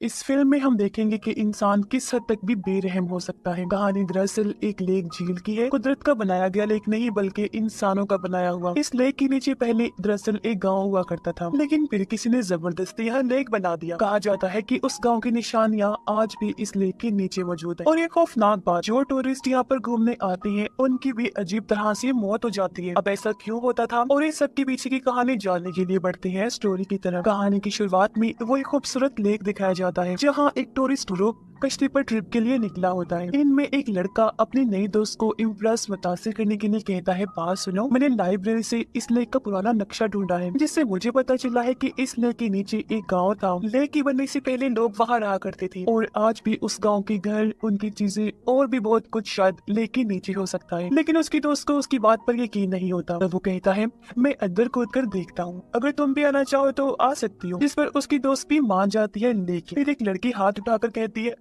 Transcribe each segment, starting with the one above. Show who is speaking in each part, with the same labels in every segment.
Speaker 1: इस फिल्म में हम देखेंगे कि इंसान किस हद तक भी बेरहम हो सकता है। कहानी दरअसल एक लेक झील की है। कुदरत का बनाया गया लेक नहीं बल्कि इंसानों का बनाया हुआ। इस लेक के नीचे पहले दरअसल एक गांव हुआ करता था, लेकिन फिर किसी ने जबरदस्ती यहाँ लेक बना दिया। कहा जाता है कि उस गांव की निशानियां आज भी इस लेक के नीचे मौजूद है। और ये खौफनाक बात, जो टूरिस्ट यहाँ पर घूमने आते हैं उनकी भी अजीब तरह से मौत हो जाती है। अब ऐसा क्यों होता था और इस सब के पीछे की कहानी जानने के लिए बढ़ते हैं स्टोरी की तरफ। कहानी की शुरुआत में वो एक खूबसूरत लेक दिखाया जाता है जहाँ एक टूरिस्ट ग्रुप कश्ती पर ट्रिप के लिए निकला होता है। इनमें एक लड़का अपने नए दोस्त को इम्प्रेस मुतासिर करने के लिए कहता है, बात सुनो, मैंने लाइब्रेरी से इस लेक का पुराना नक्शा ढूंढा है, जिससे मुझे पता चला है कि इस लेक के नीचे एक गांव था। लेक की बनने से पहले लोग वहां रहा करते थे और आज भी उस गांव के घर, उनकी चीजें और भी बहुत कुछ शायद लेक के नीचे हो सकता है। लेकिन उसकी दोस्त को उसकी बात पर यकीन नहीं होता। तब वो कहता है, मैं अंदर कूद कर देखता हूँ, अगर तुम भी आना चाहो तो आ सकती हो। जिस पर उसकी दोस्त भी मान जाती है। लेकिन फिर एक लड़की हाथ उठाकर कहती है,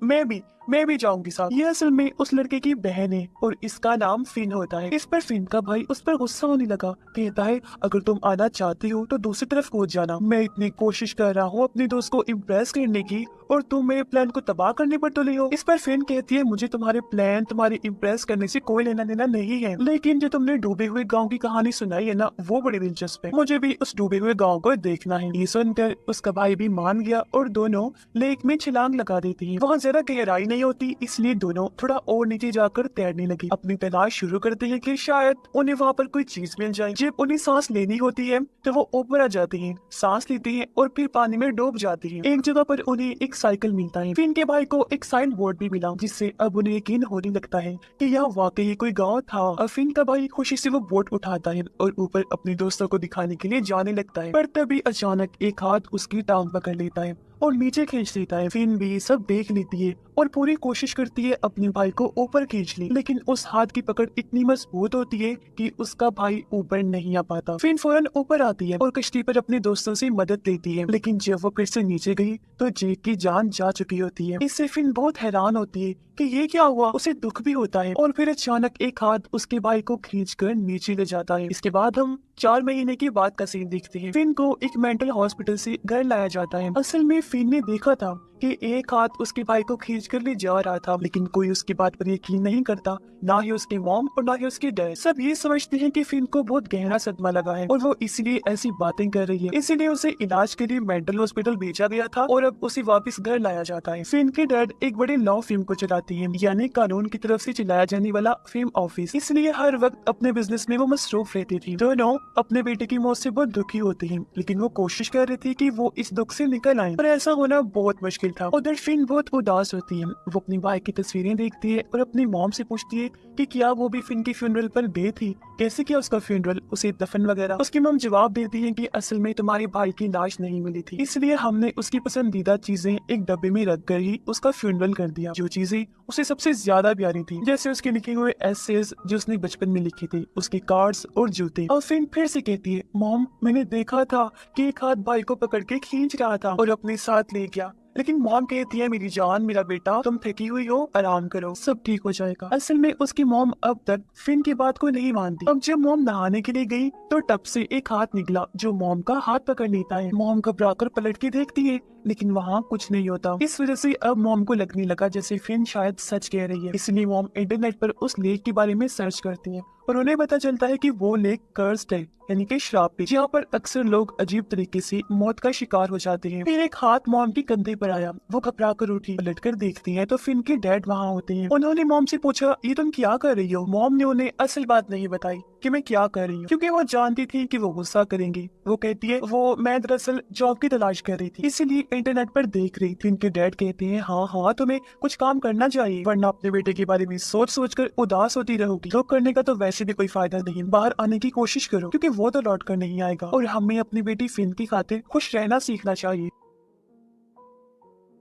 Speaker 1: मैं भी जाऊंगी साथ। ये असल में उस लड़के की बहन है और इसका नाम फिन होता है। इस पर फिन का भाई उस पर गुस्सा होने लगा। कहता है, अगर तुम आना चाहती हो तो दूसरी तरफ कूद जाना। मैं इतनी कोशिश कर रहा हूँ अपनी दोस्त को इम्प्रेस करने की और तुम मेरे प्लान को तबाह करने पर तुले हो। इस पर फिन कहती है, मुझे तुम्हारे प्लान, तुम्हारे इम्प्रेस करने से कोई लेना देना नहीं है, लेकिन जो तुमने डूबे हुए गाँव की कहानी सुनाई है ना, वो बड़ी दिलचस्प है। मुझे भी उस डूबे हुए गाँव को देखना है। ये सुनकर उसका भाई भी मान गया और दोनों लेक में छलांग लगा देती है। वहाँ जरा गहराई नहीं होती, इसलिए दोनों थोड़ा और नीचे जाकर तैरने लगी। अपनी तलाश शुरू करते हैं कि शायद उन्हें वहाँ पर कोई चीज मिल जाए। जब उन्हें सांस लेनी होती है तो वो ऊपर आ जाती हैं, सांस लेती हैं और फिर पानी में डूब जाती हैं। एक जगह पर उन्हें एक साइकिल मिलता है। फिन के भाई को एक साइन बोर्ड भी मिला, जिससे अब उन्हें यकीन होने लगता है कि यह वाकई कोई गाँव था। और फिन का भाई खुशी से वो बोर्ड उठाता है और ऊपर अपने दोस्तों को दिखाने के लिए जाने लगता है। पर तभी अचानक एक हाथ उसकी टांग पकड़ लेता है और नीचे खींच देता है। फिन भी सब देख लेती है और पूरी कोशिश करती है अपने भाई को ऊपर खींच ले, लेकिन उस हाथ की पकड़ इतनी मजबूत होती है कि उसका भाई ऊपर नहीं आ पाता। फिन फौरन ऊपर आती है और कश्ती पर अपने दोस्तों से मदद लेती है, लेकिन जब वो फिर से नीचे गई तो जेक की जान जा चुकी होती है। इससे फिन बहुत हैरान होती है कि ये क्या हुआ। उसे दुख भी होता है और फिर अचानक एक हाथ उसके भाई को खींच कर नीचे ले जाता है। इसके बाद हम 4 महीने की बात का सीन देखते हैं। फिन को एक मेंटल हॉस्पिटल से घर लाया जाता है। असल में फिन ने देखा था कि एक हाथ उसके भाई को खींच कर ले जा रहा था, लेकिन कोई उसकी बात पर यकीन नहीं करता, ना ही उसकी मॉम और ना ही उसके डैड। सब ये समझते हैं कि फिन को बहुत गहरा सदमा लगा है और वो इसलिए ऐसी बातें कर रही है। इसीलिए उसे इलाज के लिए मेंटल हॉस्पिटल भेजा गया था और अब उसे वापस घर लाया जाता है। फिन के डैड एक बड़े लॉ फर्म को चलाती है, यानी कानून की तरफ से चलाया जाने वाला फर्म ऑफिस, इसलिए हर वक्त अपने बिजनेस में वो मसरूफ रहती थी। दोनों अपने बेटे की मौत से बहुत दुखी होती हैं, लेकिन वो कोशिश कर रही थी कि वो इस दुख से निकल आए, पर ऐसा होना बहुत मुश्किल था। उधर फिन बहुत उदास होती है। वो अपनी भाई की तस्वीरें देखती है और अपनी मॉम से पूछती है कि क्या वो भी फिन की फ्यूनरल पर गई थी, कैसे किया उसका फ्यूनरल, उसे दफन वगैरह। उसकी मॉम जवाब देती है कि असल में तुम्हारे भाई की लाश नहीं मिली थी, इसलिए हमने उसकी पसंदीदा चीजें एक डब्बे में रख कर ही उसका फ्यूनरल कर दिया। जो चीजें उसे सबसे ज्यादा प्यारी थी, जैसे उसके लिखे हुए एसेज जो उसने बचपन में लिखे थे, उसके कार्ड्स और जूते। और फिर से कहती है, मॉम, मैंने देखा था कि एक हाथ भाई को पकड़ के खींच रहा था और अपने साथ ले गया, लेकिन मॉम कहती है, मेरी जान, मेरा बेटा, तुम थकी हुई हो, आराम करो, सब ठीक हो जाएगा। असल में उसकी मॉम अब तक फिन की बात को नहीं मानती। अब जब मॉम नहाने के लिए गई तो टब से एक हाथ निकला जो मॉम का हाथ पकड़ लेता है। मॉम घबराकर पलट के देखती है, लेकिन वहाँ कुछ नहीं होता। इस वजह से अब मॉम को लगने लगा जैसे फिन शायद सच कह रही है, इसलिए मॉम इंटरनेट पर उस लेक के बारे में सर्च करती है और उन्हें पता चलता है कि वो लेक कर्स्ड है, यानी कि श्राप है, जहाँ पर अक्सर लोग अजीब तरीके से मौत का शिकार हो जाते हैं। फिर एक हाथ मॉम के कंधे पर आया, वो घबरा कर उठी, पलट कर देखती है तो फिन के डैड वहाँ होते हैं। उन्होंने मॉम से पूछा, ये तुम क्या कर रही हो? मॉम ने उन्हें असल बात नहीं बताई कि मैं क्या कर रही हूँ, क्योंकि वो जानती थी कि वो गुस्सा करेंगी। वो कहती है, मैं दरअसल जॉब की तलाश कर रही थी, इसीलिए इंटरनेट पर देख रही थी। इनके डैड कहते हैं, हाँ, तुम्हें कुछ काम करना चाहिए, वरना अपने बेटे के बारे में सोच कर उदास होती रहोगी। जॉब करने का तो वैसे भी कोई फायदा नहीं, बाहर आने की कोशिश करो, क्योंकि वो तो लौट कर नहीं आएगा और हमें अपनी बेटी फिन की खातिर खुश रहना सीखना चाहिए।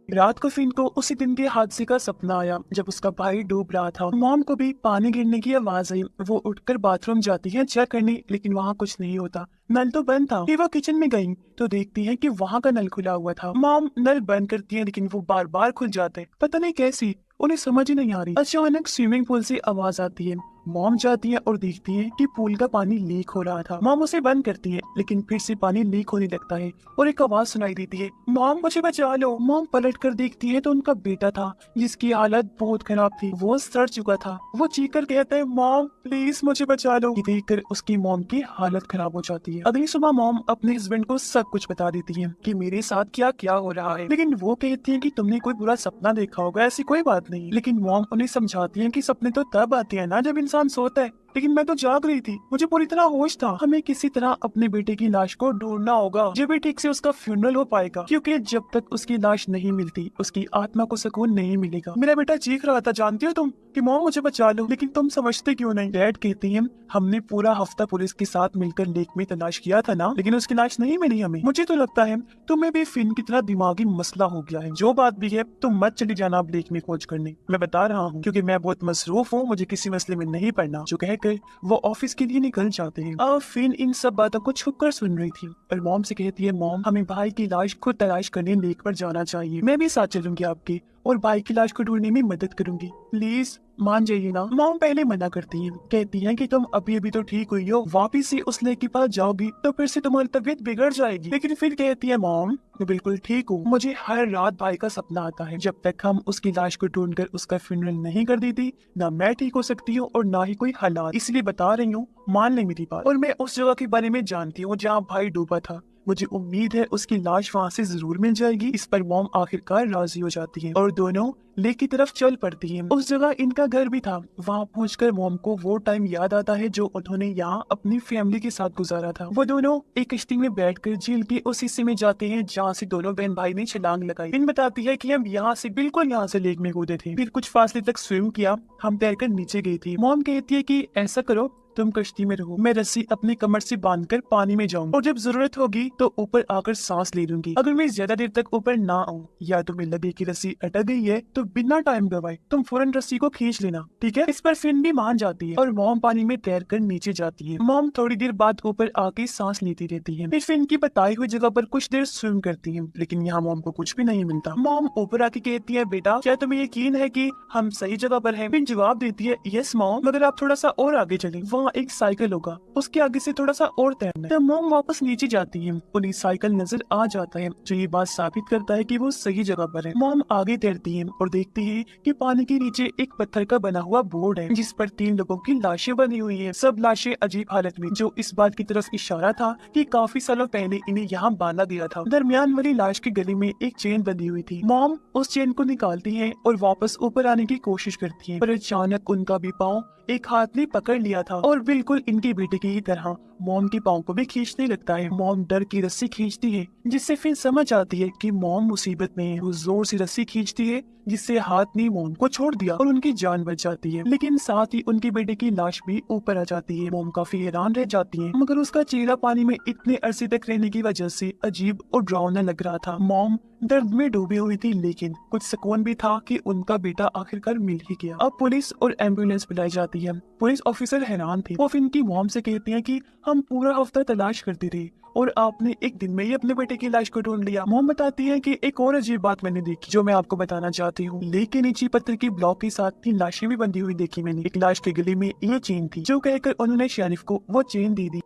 Speaker 1: रात को फिन को उसी दिन के हादसे का सपना आया जब उसका भाई डूब रहा था। मॉम को भी पानी गिरने की आवाज आई। वो उठकर बाथरूम जाती है चेक करने, लेकिन वहाँ कुछ नहीं होता, नल तो बंद था। फिर वो किचन में गई तो देखती है कि वहाँ का नल खुला हुआ था। मॉम नल बंद करती है, लेकिन वो बार बार खुल जाते, पता नहीं कैसी, उन्हें समझ ही नहीं आ रही। अचानक स्विमिंग पूल से आवाज आती है मॉम जाती है और देखती है कि पूल का पानी लीक हो रहा था। मॉम उसे बंद करती है, लेकिन फिर से पानी लीक होने लगता है और एक आवाज सुनाई देती है, मॉम मुझे बचा लो। मॉम पलट कर देखती है तो उनका बेटा था, जिसकी हालत बहुत खराब थी। वो सड़ चुका था। वो चीख कर कहता है, मॉम प्लीज मुझे बचा लो। ये देखकर उसकी मॉम की हालत खराब हो जाती है। अगली सुबह मॉम अपने हस्बैंड को सब कुछ बता देती है कि मेरे साथ क्या क्या हो रहा है, लेकिन वो कहती है कि तुमने कोई बुरा सपना देखा होगा, ऐसी कोई बात नहीं। लेकिन मॉम उन्हें समझाती है कि सपने तो तब आते हैं ना जब इंसान सोता है, लेकिन मैं तो जाग रही थी, मुझे पूरी तरह होश था। हमें किसी तरह अपने बेटे की लाश को ढूंढना होगा, जब भी ठीक से उसका फ्यूनरल हो पाएगा, क्योंकि जब तक उसकी लाश नहीं मिलती उसकी आत्मा को सुकून नहीं मिलेगा। मेरा बेटा चीख रहा था, जानती हो तुम, कि मॉम मुझे बचा लो, लेकिन तुम समझते क्यों नहीं। डैड कहती है, हमने पूरा हफ्ता पुलिस के साथ मिलकर लेक में तलाश किया था ना, लेकिन उसकी लाश नहीं मिली हमें। मुझे तो लगता है तुम्हें भी फिन की तरह दिमागी मसला हो गया है। जो बात भी है तुम मत चली जाना अब लेक में खोज करने, मैं बता रहा हूँ, क्योंकि मैं बहुत मसरूफ हूँ, मुझे किसी मसले में नहीं पड़ना। जो कहकर वो ऑफिस के लिए निकल जाते हैं। अब फिन इन सब बातों को छुप कर सुन रही थी और मॉम से कहती है, मॉम हमें भाई की लाश खुद तलाश करने लेक पर जाना चाहिए। मैं भी साथ चलूंगी आपके, और भाई की लाश को ढूंढने में मदद करूंगी, प्लीज मान जाइए ना। मॉम पहले मना करती है, कहती है कि तुम अभी अभी तो ठीक हुई हो, वापिस से उस लेक के पास जाओगी तो फिर से तुम्हारी तबीयत बिगड़ जाएगी। लेकिन फिर कहती है, मॉम मैं बिल्कुल ठीक हूँ, मुझे हर रात भाई का सपना आता है। जब तक हम उसकी लाश को ढूंढकर उसका फ्यूनरल नहीं कर देती, ना मैं ठीक हो सकती हूँ और ना ही कोई हालात। इसलिए बता रही हूँ, मान ले मेरी बात। और मैं उस जगह के बारे में जानती हूँ जहाँ भाई डूबा था, मुझे उम्मीद है उसकी लाश वहाँ से जरूर मिल जाएगी। इस पर मॉम आखिरकार राजी हो जाती है और दोनों लेक की तरफ चल पड़ती हैं। उस जगह इनका घर भी था। वहाँ पहुंचकर मॉम को वो टाइम याद आता है जो उन्होंने यहाँ अपनी फैमिली के साथ गुजारा था। वो दोनों एक कश्ती में बैठकर झील के उस हिस्से में जाते हैं जहाँ से दोनों बहन भाई ने छलांग लगाई। इन बताती है कि हम यहाँ से बिल्कुल यहाँ से लेक में कूदे थे, फिर कुछ फासले तक स्विम किया, हम तैरकर नीचे गई थी। मॉम कहती है कि ऐसा करो, तुम कश्ती में रहो, मैं रस्सी अपनी कमर से बांधकर पानी में जाऊंगी और जब जरूरत होगी तो ऊपर आकर सांस ले लूंगी। अगर मैं ज्यादा देर तक ऊपर ना आऊं या तुम्हें लगे कि रस्सी अटक गई है तो बिना टाइम गवाए तुम फौरन रस्सी को खींच लेना, ठीक है। इस पर फिन भी मान जाती है और मॉम पानी में तैर कर नीचे जाती है। मॉम थोड़ी देर बाद ऊपर आके सांस लेती रहती है, फिर फिन की बताई हुई जगह पर कुछ देर स्विम करती है, लेकिन यहाँ मॉम को कुछ भी नहीं मिलता। मॉम ऊपर आके कहती है, बेटा क्या तुम्हें यकीन है कि हम सही जगह पर हैं? फिन जवाब देती है, यस मॉम, मगर आप थोड़ा सा और आगे चलें, वहाँ एक साइकिल होगा, उसके आगे से थोड़ा सा और तैरना है। तब मॉम वापस नीचे जाती है, उन्हें साइकिल नजर आ जाता है, जो ये बात साबित करता है कि वो सही जगह पर है। मॉम आगे तैरती है और देखती है कि पानी के नीचे एक पत्थर का बना हुआ बोर्ड है, जिस पर 3 लोगों की लाशें बनी हुई है, सब लाशें अजीब हालत में, जो इस बात की तरफ इशारा था कि काफी सालों पहले इन्हें यहाँ बांधा गया था। दरमियान वाली लाश के गले में एक चेन बंधी हुई थी। मॉम उस चेन को निकालती है और वापस ऊपर आने की कोशिश करती है, पर अचानक उनका भी पाँव एक हाथ ने पकड़ लिया था और बिल्कुल इनके बेटे की ही तरह मॉम के पाँव को भी खींचने लगता है। मॉम डर की रस्सी खींचती है, जिससे फिर समझ आती है कि मॉम मुसीबत में है। वो जोर से रस्सी खींचती है, जिससे हाथ ने मॉम को छोड़ दिया और उनकी जान बच जाती है, लेकिन साथ ही उनके बेटे की लाश भी ऊपर आ जाती है। मॉम काफी हैरान रह जाती है, मगर उसका चेहरा पानी में इतने अरसे तक रहने की वजह से अजीब और डरावना लग रहा था। मॉम दर्द में डूबी हुई थी, लेकिन कुछ सुकून भी था कि उनका बेटा आखिरकार मिल ही गया। अब पुलिस और एम्बुलेंस बुलाई जाती है। पुलिस ऑफिसर हैरान थे। वो फिन की मॉम से कहते हैं कि हम पूरा हफ्ता तलाश करते थे और आपने एक दिन में ही अपने बेटे की लाश को ढूंढ लिया। मॉम बताती है कि एक और अजीब बात मैंने देखी, जो मैं आपको बताना चाहती हूँ। लेक के नीचे पत्थर की ब्लॉक के साथ 3 लाशें भी बंधी हुई देखी मैंने। एक लाश के गले में ये चेन थी, जो कहकर उन्होंने शेरिफ को वो चेन दे दी।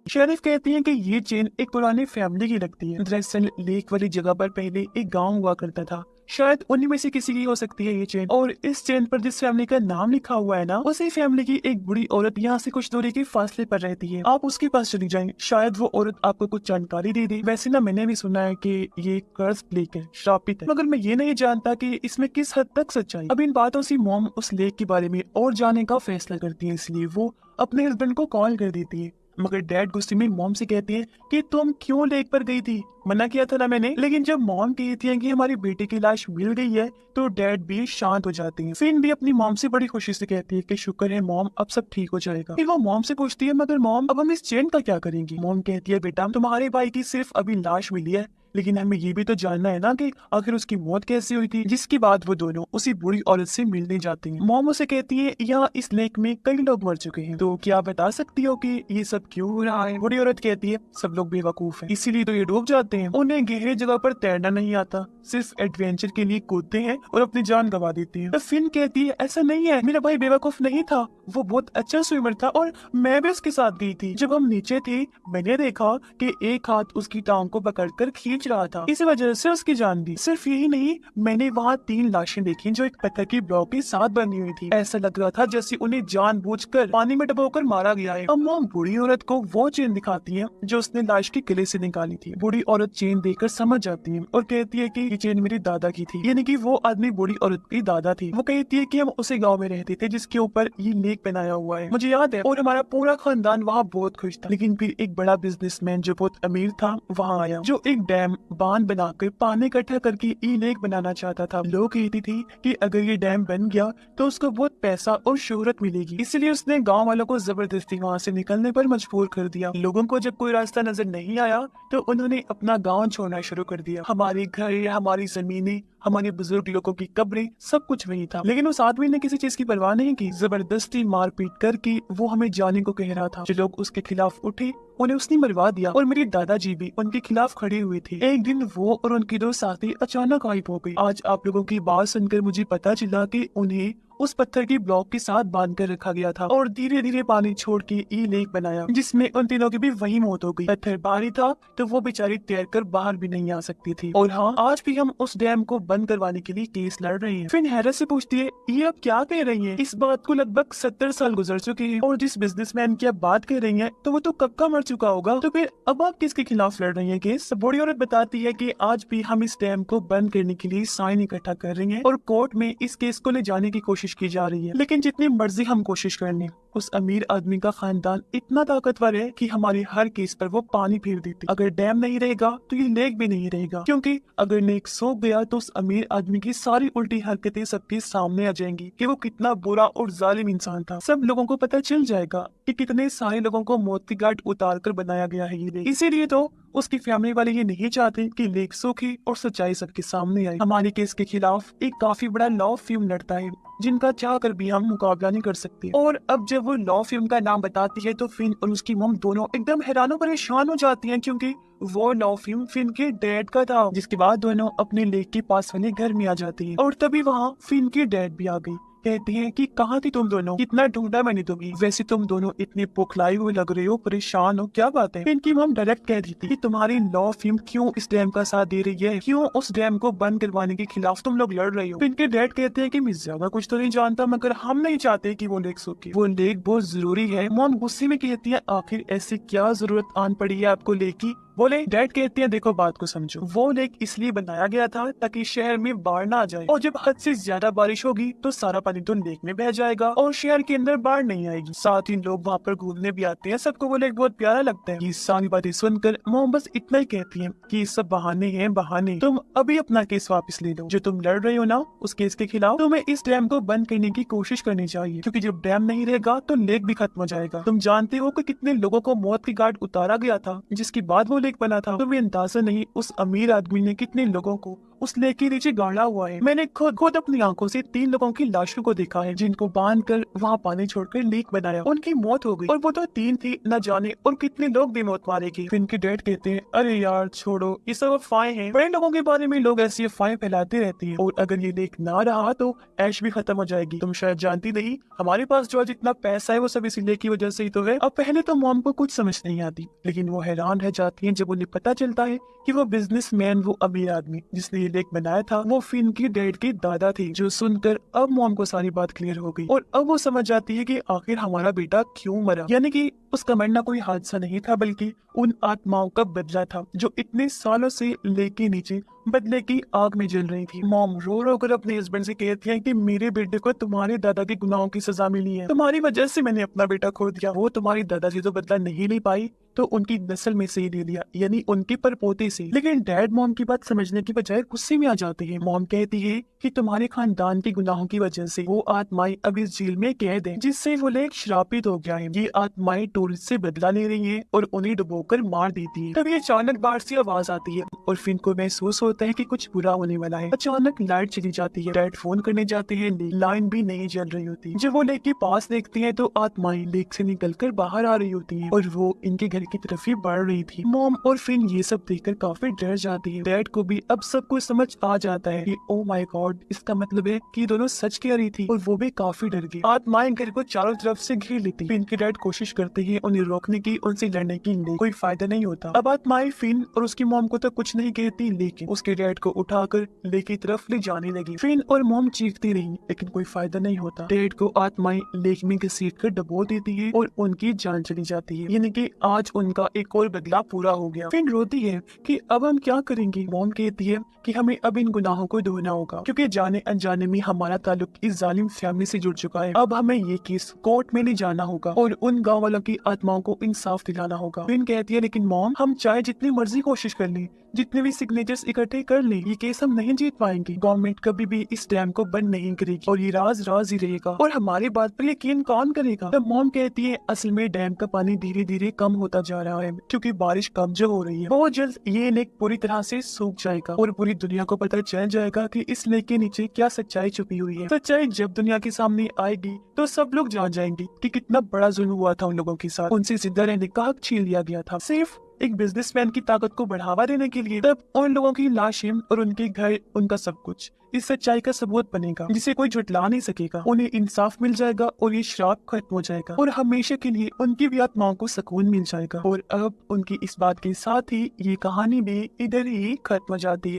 Speaker 1: शेरिफ कहती हैं कि ये चेन एक पुरानी फैमिली की लगती है। दरअसल लेक वाली जगह पर पहले एक गांव हुआ करता था, शायद उन्हीं में से किसी की हो सकती है ये चेन। और इस चेन पर जिस फैमिली का नाम लिखा हुआ है ना, उसी फैमिली की एक बुढ़ी औरत यहाँ से कुछ दूरी के फासले पर रहती है। आप उसके पास चली जाएं, शायद वो औरत आपको कुछ जानकारी दे दे। वैसे ना मैंने भी सुना है कि ये कर्ज लेक है, श्रापित है, मगर मैं ये नहीं जानता कि इसमें किस हद तक सच्चाई। अब इन बातों से मॉम उस लेक के बारे में और जानने का फैसला करती है, इसलिए वो अपने हस्बैंड को कॉल कर देती है। मगर डैड गुस्से में मॉम से कहते हैं कि तुम क्यों लेक पर गई थी, मना किया था ना मैंने। लेकिन जब मॉम कहती है कि हमारी बेटी की लाश मिल गई है तो डैड भी शांत हो जाते हैं। फिन भी अपनी मॉम से बड़ी खुशी से कहती है कि शुक्र है मॉम, अब सब ठीक हो जाएगा। फिर वो मॉम से पूछती है, मगर मॉम अब हम इस चेन का क्या करेंगे? मॉम कहती है, बेटा तुम्हारे भाई की सिर्फ अभी लाश मिली है, लेकिन हमें ये भी तो जानना है ना कि आखिर उसकी मौत कैसे हुई थी। जिसके बाद वो दोनों उसी बूढ़ी औरत से मिलने जाते हैं। मॉम उसे कहती है यहाँ इस लेक में कई लोग मर चुके हैं, तो क्या बता सकती हो कि ये सब क्यों हो रहा है। बूढ़ी औरत कहती है सब लोग बेवकूफ हैं, इसीलिए तो ये डूब जाते हैं। उन्हें गहरी जगह पर तैरना नहीं आता, सिर्फ एडवेंचर के लिए कूदते हैं और अपनी जान गंवा देते हैं। तो फिन कहती है ऐसा नहीं है, मेरा भाई बेवकूफ नहीं था, वो बहुत अच्छा स्विमर था और मैं भी उसके साथ गई थी। जब हम नीचे थे मैंने देखा कि एक हाथ उसकी टांग को पकड़कर खींच रहा था, इस वजह से उसकी जान दी। सिर्फ यही नहीं, मैंने वहाँ 3 लाशें देखी जो एक पत्थर की ब्लॉक के साथ बनी हुई थी। ऐसा लग रहा था जैसे उन्हें जानबूझकर पानी में डुबोकर मारा गया है। अब मॉम बूढ़ी औरत को वो चेन दिखाती है जो उसने लाश के किले से निकाली थी। बूढ़ी औरत चेन देखकर समझ जाती है और कहती है कि ये चेन मेरी दादा की थी, यानी कि वो आदमी बूढ़ी औरत की दादा थी। वो कहती है कि हम उसी गांव में रहते थे जिसके ऊपर ये लेक बनाया हुआ है, मुझे याद है, और हमारा पूरा खानदान वहाँ बहुत खुश था। लेकिन फिर एक बड़ा बिजनेसमैन जो बहुत अमीर था वहाँ आया, जो एक डैम बांध बनाकर पानी इकट्ठा करके ये लेक बनाना चाहता था। लोग कहती थी कि अगर ये डैम बन गया तो उसको बहुत पैसा और शोहरत मिलेगी, इसलिए उसने गाँव वालों को जबरदस्ती वहाँ से निकलने पर मजबूर कर दिया। लोगों को जब कोई रास्ता नजर नहीं आया तो उन्होंने अपना गाँव छोड़ना शुरू कर दिया। हमारे घर, हमारी जमीनें, हमारे बुजुर्ग लोगों की कब्रें, सब कुछ वही था। लेकिन उस आदमी ने किसी चीज की परवाह नहीं की, जबरदस्ती मारपीट करके वो हमें जाने को कह रहा था। जो लोग उसके खिलाफ उठे उन्हें उसने मरवा दिया और मेरी दादाजी भी उनके खिलाफ खड़े हुए थे। एक दिन वो और उनकी 2 साथी अचानक गायब हो गई। आज आप लोगों की बात सुनकर मुझे पता चला कि उन्हें उस पत्थर की ब्लॉक के साथ बांध कर रखा गया था और धीरे धीरे पानी छोड़ के ये लेक बनाया, जिसमें उन तीनों की भी वही मौत हो गई। पत्थर भारी था तो वो बेचारी तैरकर बाहर भी नहीं आ सकती थी। और हाँ, आज भी हम उस डैम को बंद करवाने के लिए केस लड़ रहे हैं। फिर हैरत से पूछती है ये आप क्या कह रही है, इस बात को लगभग 70 साल गुजर चुके हैं और जिस बिजनेसमैन की आप बात कर रही है तो वो तो कब का मर चुका होगा, तो फिर अब आप किसके खिलाफ लड़ रही है केस। बूढ़ी औरत बताती है कि आज भी हम इस डैम को बंद करने के लिए साइन इकट्ठा कर रही हैं और कोर्ट में इस केस को ले जाने की कोशिश की जा रही है। लेकिन जितनी मर्जी हम कोशिश कर लें, उस अमीर आदमी का खानदान इतना ताकतवर है कि हमारे हर केस पर वो पानी फेर देते। अगर डैम नहीं रहेगा तो ये लेक भी नहीं रहेगा, क्योंकि अगर लेक सूख गया तो उस अमीर आदमी की सारी उल्टी हरकतें सबके सामने आ जाएंगी कि वो कितना बुरा और जालिम इंसान था। सब लोगों को पता चल जाएगा कि कितने सारे लोगों को मौत की घाट उतार कर बनाया गया है ये लेक। इसीलिए तो उसकी फैमिली वाले ये नहीं चाहते कि लेक सूखे और सच्चाई सबके सामने आए। हमारे केस के खिलाफ एक काफी बड़ा लॉ फर्म लड़ता है जिनका चाह कर भी हम मुकाबला नहीं कर सकते। और अब जब वो लॉ फर्म का नाम बताती है तो फिन और उसकी मम दोनों एकदम हैरान और परेशान हो जाती हैं, क्योंकि वो लॉ फर्म फिन के डैड का था। जिसके बाद दोनों अपने लेक के पास वाले घर में आ जाती है और तभी वहाँ फिन की डैड भी आ गई। कहते हैं कि कहाँ थी तुम दोनों, कितना ढूंढा मैंने तुम्हें, वैसे तुम दोनों इतने पुखलाई हुए लग रहे हो, परेशान हो, क्या बात है। इनकी मम डायरेक्ट कह दी थी कि तुम्हारी लॉ फर्म क्यों इस डैम का साथ दे रही है, क्यों उस डैम को बंद करवाने के खिलाफ तुम लोग लड़ रहे हो। इनके डैड कहते हैं कि मैं ज्यादा कुछ तो नहीं जानता, मगर हम नहीं चाहते कि वो लेक सूखे, वो लेक बहुत जरूरी है। मॉम गुस्से में कहती है आखिर ऐसी क्या जरूरत आन पड़ी है आपको लेक की। बोले डैड कहते हैं देखो बात को समझो, वो लेक इसलिए बनाया गया था ताकि शहर में बाढ़ ना आ जाए, और जब हद से ज्यादा बारिश होगी तो सारा पानी तो लेक में बह जाएगा और शहर के अंदर बाढ़ नहीं आएगी। साथ ही लोग वहाँ पर घूमने भी आते हैं, सबको वो लेक बहुत प्यारा लगता है। ये सारी बातें सुनकर मॉम बस इतना ही कहती है कि ये सब बहाने हैं, बहाने। तुम अभी अपना केस वापस ले लो, जो तुम लड़ रहे हो ना उस केस के खिलाफ, तुम्हें इस डैम को बंद करने की कोशिश करनी चाहिए, क्योंकि जब डैम नहीं रहेगा तो लेक भी खत्म हो जाएगा। तुम जानते हो कि कितने लोगों को मौत की घाट उतारा गया था जिसके बाद वो लेक बना था। तुम्हें अंदाजा नहीं उस अमीर आदमी ने कितने लोगों को उस लेक के नीचे गाड़ा हुआ है। मैंने खुद अपनी आंखों से 3 लोगों की लाशों को देखा है जिनको बांधकर वहाँ पानी छोड़कर लेक बनाया, उनकी मौत हो गई और वो तो 3 थी, न जाने और कितने लोग भी मौत मारेगी। फिर इनके डैड कहते हैं अरे यार छोड़ो, ये सब अफवाहें हैं, बड़े लोगों के बारे में लोग ऐसी अफवाहें फैलाते रहते हैं, और अगर ये लेक ना रहा तो ऐश भी खत्म हो जाएगी। तुम शायद जानती नहीं, हमारे पास जो जितना पैसा है वो सब इसी लेक की वजह से ही तो है। अब पहले तो मॉम को कुछ समझ नहीं आती, लेकिन वो हैरान रह जाती है जब उन्हें पता चलता है कि वो बिजनेसमैन, वो अमीर आदमी जिसने ये लेक बनाया था, वो फिन की डैड के दादा थे। जो सुनकर अब मॉम को सारी बात क्लियर हो गई और अब वो समझ जाती है कि आखिर हमारा बेटा क्यों मरा, यानी कि उसका मरना कोई हादसा नहीं था बल्कि उन आत्माओं का बदला था जो इतने सालों से लेक के नीचे बदले की आग में जल रही थी। मॉम रो रो कर अपने हस्बैंड से कहती है कि मेरे बेटे को तुम्हारे दादा के गुनाहों की सजा मिली है, तुम्हारी वजह से मैंने अपना बेटा खो दिया। वो तुम्हारी दादाजी तो बदला नहीं ले पाई, तो उनकी नस्ल में से ही ले लिया, यानी उनके परपोते से। लेकिन डैड मॉम की बात समझने की बजाय गुस्से में आ जाते हैं। मॉम कहती है कि तुम्हारे खानदान के गुनाहों की वजह से वो आत्माएं अब इस झील में कैद हैं, जिससे वो लेक श्रापित हो गया है। ये आत्माएं टूरिस्ट से बदला ले रही हैं और उन्हें डुबोकर मार देती है। तभी अचानक बाहर से आवाज आती है और फिन को महसूस होता है कि कुछ बुरा होने वाला है। अचानक लाइट चली जाती है। डैड फोन करने जाते हैं, लाइन भी नहीं जल रही होती। जब वो लेक के पास देखते हैं तो आत्माएं लेक से निकलकर बाहर आ रही होती हैं और वो इनके घर की तरफ ही बढ़ रही थी। मॉम और फिन ये सब देखकर काफी डर जाती है। डैड को भी अब सब कुछ समझ आ जाता है कि ओ माय गॉड, इसका मतलब है कि दोनों सच कह रही थी और वो भी काफी डर गई। आत्माएं घर को चारों तरफ से घेर लेती। फिन के डैड कोशिश करते हैं उन्हें रोकने की, उनसे लड़ने की, कोई फायदा नहीं होता। अब आत्माएं फिन और उसकी मॉम को तो कुछ नहीं कहती, लेकिन उसके डैड को उठाकर लेक की तरफ ले जाने लगी। फिन और मॉम चीखती रही, लेकिन कोई फायदा नहीं होता। डैड को आत्माएं लेक में घसीट कर डबो देती है और उनकी जान चली जाती है, यानी कि आज उनका एक और बदला पूरा हो गया। फिन रोती है कि अब हम क्या करेंगे। मॉम कहती है कि हमें अब इन गुनाहों को धोना होगा, क्योंकि जाने अनजाने में हमारा ताल्लुक इस जालिम फैमिली से जुड़ चुका है। अब हमें ये केस कोर्ट में ले जाना होगा और उन गाँव वालों की आत्माओं को इंसाफ दिलाना होगा। फिन कहती है लेकिन मॉम, हम चाहे जितनी मर्जी कोशिश कर लें, जितने भी सिग्नेचर्स इकट्ठे कर ले, ये केस हम नहीं जीत पाएंगे। गवर्नमेंट कभी भी इस डैम को बंद नहीं करेगी और ये राज राज ही रहेगा और हमारी बात पर यकीन कौन करेगा। तब मॉम कहती है असल में डैम का पानी धीरे धीरे कम होता जा रहा है, क्योंकि बारिश कम जो हो रही है। बहुत जल्द ये लेक पूरी तरह से सूख जाएगा और पूरी दुनिया को पता चल जाएगा कि इस लेक के नीचे क्या सच्चाई छुपी हुई है। सच्चाई जब दुनिया के सामने आएगी तो सब लोग जान जाएंगे कि कितना बड़ा जुल्म हुआ था उन लोगों के साथ। उनसे जिंदा रहने का हक छीन लिया गया था, सिर्फ एक बिजनेसमैन की ताकत को बढ़ावा देने के लिए। तब उन लोगों की लाशें और उनके घर, उनका सब कुछ इस सच्चाई का सबूत बनेगा, जिसे कोई झुटला नहीं सकेगा। उन्हें इंसाफ मिल जाएगा और ये श्राप खत्म हो जाएगा और हमेशा के लिए उनकी भी आत्माओं को सुकून मिल जाएगा। और अब उनकी इस बात के साथ ही ये कहानी भी इधर ही खत्म हो जाती है।